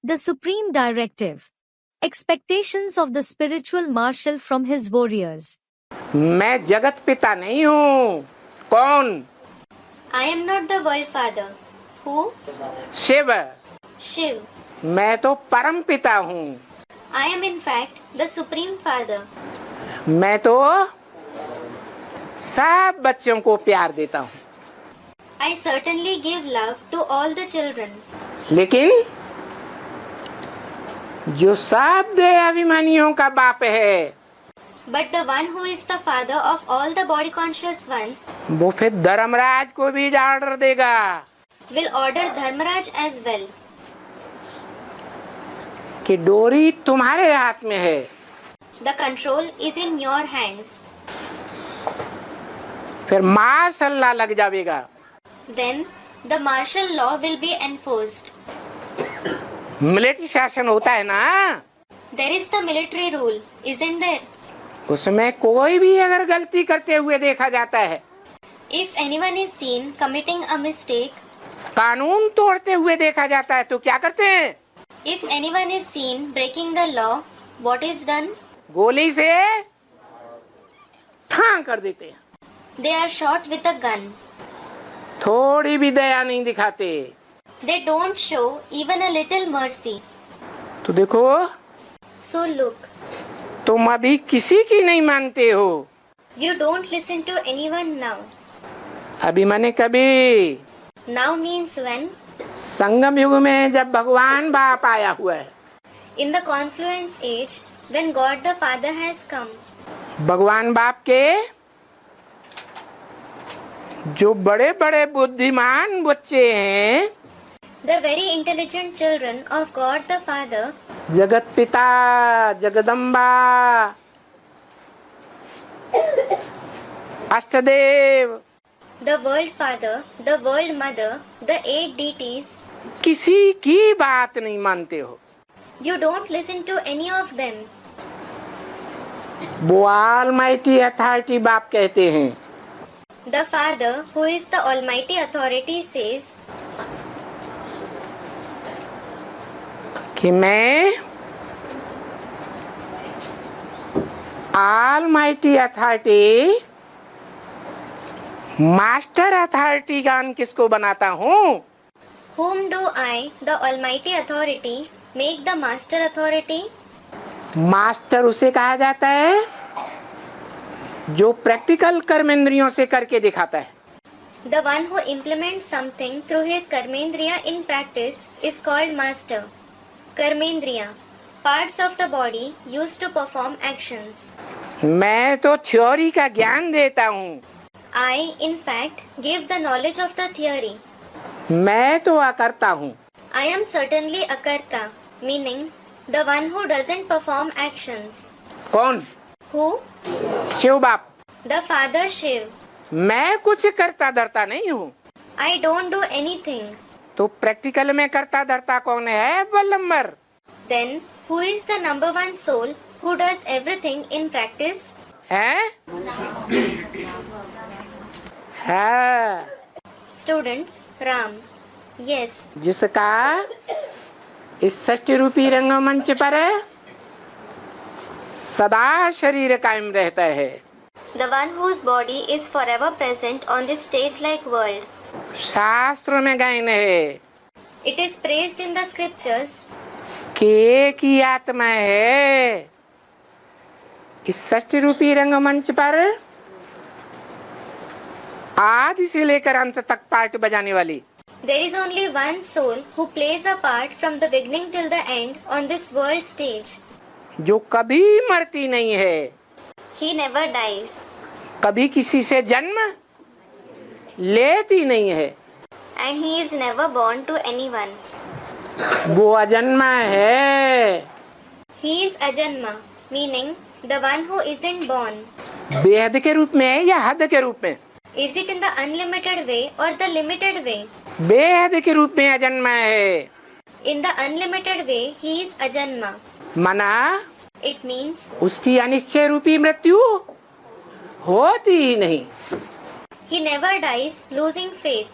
the supreme directive. Expectations of the spiritual marshal from his warriors. मैं जगत पिता नहीं हूँ। कौन? I am not the world father. Who? Shiv. Shiv. मैं तो परम पिता हूँ। I am in fact the supreme father. मैं तो सब बच्चों को प्यार देता हूँ। I certainly give love to all the children. लेकिन जो सब देहाभिमानियों का बाप है, But the one who is the father of all the body conscious ones वो फिर धर्मराज को भी ऑर्डर देगा will order Dharmaraj as well. कि डोरी तुम्हारे हाथ में है। The control is in your hands. फिर मार्शल लग जाएगा। Then the martial law will be enforced. Military शासन होता है ना, There is the military rule, isn't there? उसमें कोई भी अगर गलती करते हुए देखा जाता है, If anyone is seen committing a mistake, कानून तोड़ते हुए देखा जाता है, तो क्या करते हैं? if anyone is seen breaking the law, what is done? गोली से ठां कर देते हैं। They are shot with a gun. थोड़ी भी दया नहीं दिखाते। They don't show even a little mercy. तो देखो, So look, तुम अभी किसी की नहीं मानते हो। you don't listen to anyone now. अभी माने कभी। Now means when? संगम युग में जब भगवान बाप आया हुआ है, In the confluence age, when God the Father has come. भगवान बाप के जो बड़े बड़े बुद्धिमान बच्चे हैं, The very intelligent children of God the Father, जगत पिता, Jagdamba, अष्टदेव, the world father, the world mother, the 8 deities, किसी की बात नहीं मानते हो। you don't listen to any of them. वो ऑलमाइटी अथॉरिटी बाप कहते हैं The Father, who is the Almighty Authority, says, कि मैं ऑलमाइटी अथॉरिटी, मास्टर अथॉरिटी ज्ञान किसको बनाता हूँ? Whom do I, the Almighty Authority, make the Master Authority? Master उसे कहा जाता है जो प्रैक्टिकल कर्मेंद्रियों से करके दिखाता है। The one who implements something through his Karmendriya in practice is called Master. Karmendriya, parts of the body used to perform actions. मैं तो थ्योरी का ज्ञान देता हूँ। I, in fact, give the knowledge of the theory. मैं तो अकर्ता हूँ। I am certainly Akarta, meaning the one who doesn't perform actions. कौन? Who? शिव बाप। The Father Shiv. मैं कुछ करता धरता नहीं हूँ। I don't do anything. तो प्रैक्टिकल में करता धरता कौन है? बल्लम्बर। Then, who is the number one soul who does everything in practice? है? है। Students, Ram. Yes, जिसका इस 60 रूपी रंगमंच पर सदा शरीर कायम रहता है। the one whose body is forever present on this stage-like world. शास्त्र में गायन है It is praised in the scriptures कि एक ही आत्मा है इस 60 रूपी रंगमंच पर आदि से लेकर अंत तक पार्ट बजाने वाली। there is only one soul who plays a part from the beginning till the end on this world stage. जो कभी मरती नहीं है, He never dies. कभी किसी से जन्म लेती नहीं है, And he is never born to anyone. वो अजन्मा है। He is Ajanma, meaning the one who isn't born. बेहद के रूप में या हद के रूप में? Is it in the unlimited way or the limited way? बेहद के रूप में अजन्मा है। In the unlimited way, he is Ajanma. मना It means उसकी अनिश्चय रूपी मृत्यु होती ही नहीं। he never dies, losing faith.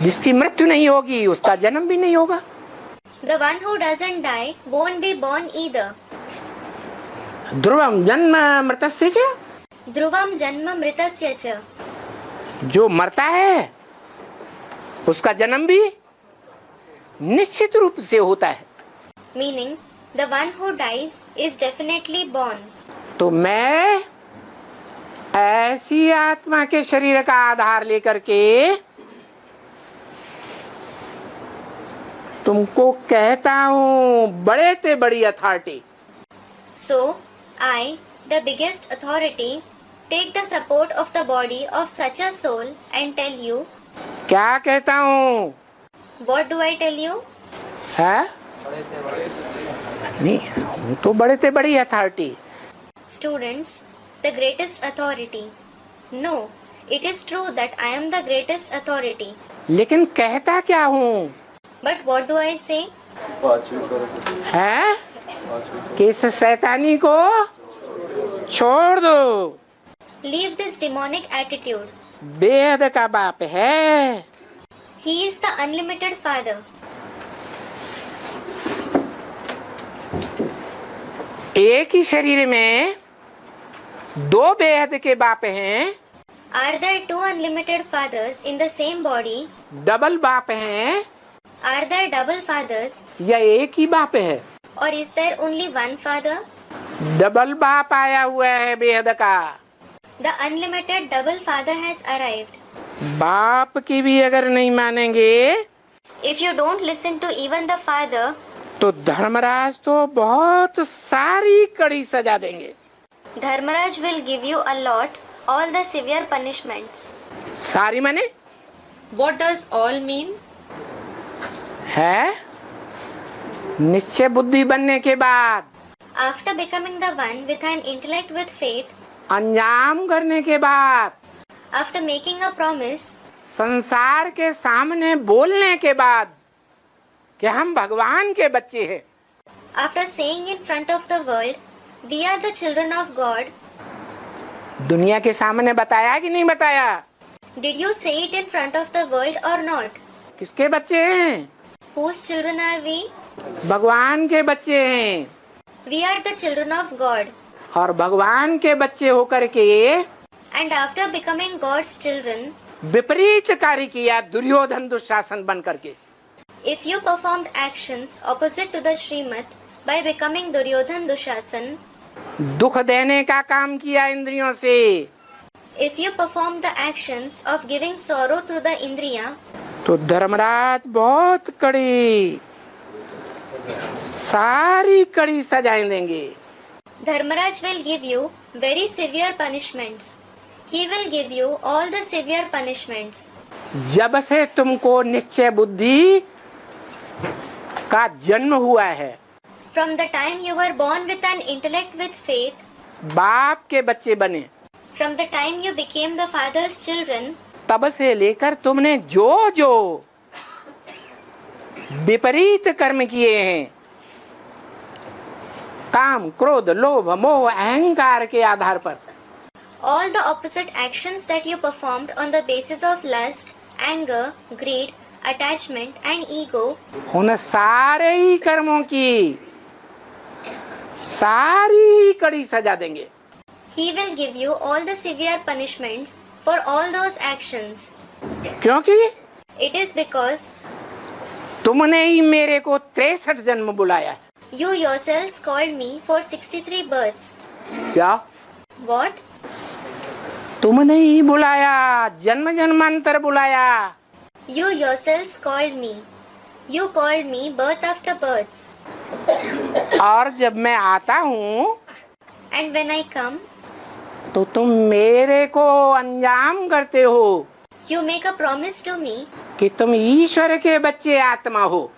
जिसकी मृत्यु नहीं होगी उसका जन्म भी नहीं होगा। The one who doesn't die won't be born either. ध्रुवम जन्म मृतस्य च, Dhruvam janma mritasya cha. जो मरता है उसका जन्म भी निश्चित रूप से होता है। Meaning, the one who dies is definitely born. तो मैं ऐसी आत्मा के शरीर का आधार लेकर के तुमको कहता हूं बड़े से बड़ी authority. So, I, the biggest authority, take the support of the body of such a soul and tell you, क्या कहता हूं? what do I tell you? है नहीं, हूं तो बड़े से बड़ी authority. Students, the greatest authority. No, it is true that I am the greatest authority. लेकिन कहता क्या हूं? But what do I say? है कि इस शैतानी को छोड़ दो। Leave this demonic attitude. बेहद का बाप है। He is the unlimited Father. एक ही शरीर में दो बेहद के बाप हैं। Are there two unlimited fathers in the same body? Double बाप हैं Are there double fathers? या एक ही बाप है? Or is there only one father? Double बाप आया हुआ है बेहद का। The unlimited double father has arrived. बाप की भी अगर नहीं मानेंगे If you don't listen to even the father, तो धर्मराज तो बहुत सारी कड़ी सजा देंगे। Dharmaraj will give you a lot, all the severe punishments. सारी माने What does all mean? है निश्चय बुद्धि बनने के बाद, After becoming the one with an intellect with faith, अंजाम करने के बाद, after making a promise, संसार के सामने बोलने के बाद कि हम भगवान के बच्चे हैं, after saying in front of the world, we are the children of God, दुनिया के सामने बताया कि नहीं बताया? did you say it in front of the world or not? किसके बच्चे हैं? Whose children are we? भगवान के बच्चे हैं। We are the children of God. और भगवान के बच्चे होकर के And after becoming God's children, विपरीत कार्य किया दुर्योधन दुशासन बन करके, if you performed actions opposite to the Srimad by becoming Duryodhan Dushasan, दुख देने का काम किया इंद्रियों से, if you performed the actions of giving sorrow through the Indriya, तो धर्मराज बहुत कड़ी सारी कड़ी सजाएं देंगे। Dharmaraj will give you very severe punishments. He will give you all the severe punishments. जब से तुमको निश्चय बुद्धि का जन्म हुआ है, From the time you were born with an intellect with faith, बाप के बच्चे बने, from the time you became the Father's children, तब से लेकर तुमने जो जो विपरीत कर्म किए हैं, काम क्रोध लोभ मोह अहंकार के आधार पर, all the opposite actions that you performed on the basis of lust, anger, greed, attachment and ego, उन सारे ही कर्मों की सारी कड़ी सजा देंगे। He will give you all the severe punishments for all those actions. क्योंकि It is because तुमने ही मेरे को 63 जन्म बुलाया है। you yourselves called me for 63 births. क्या What? तुमने ही बुलाया, जन्म जन्मांतर बुलाया। You yourselves called me. You called me birth after births. और जब मैं आता हूँ And when I come, तो तुम मेरे को अंजाम करते हो you make a promise to me कि तुम ईश्वर के बच्चे आत्मा हो।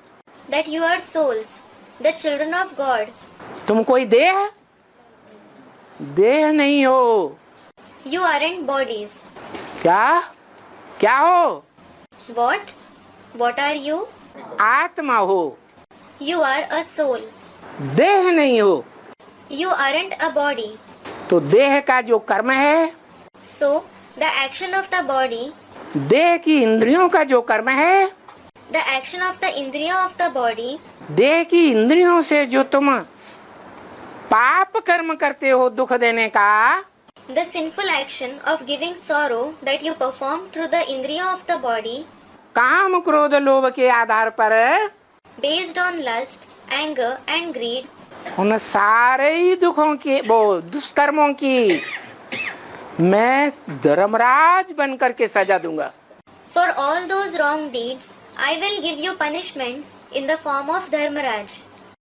that you are souls, the children of God. तुम कोई देह देह नहीं हो। You aren't bodies. क्या क्या हो? What? What are you? आत्मा हो, You are a soul. देह नहीं हो। You aren't a body. तो देह का जो कर्म है So, the action of the body देह की इंद्रियों का जो कर्म है, The action of the Indriya of the body, देह की इंद्रियों से जो तुम पाप कर्म करते हो दुख देने का, the sinful action of giving sorrow that you perform through the Indriya of the body, काम क्रोध लोभ के आधार पर, based on lust, anger and greed, उन सारे ही दुखों की, वो दुष्कर्मों की मैं धर्मराज बन करके सजा दूंगा। for all those wrong deeds, I will give you punishments in the form of Dharmaraj.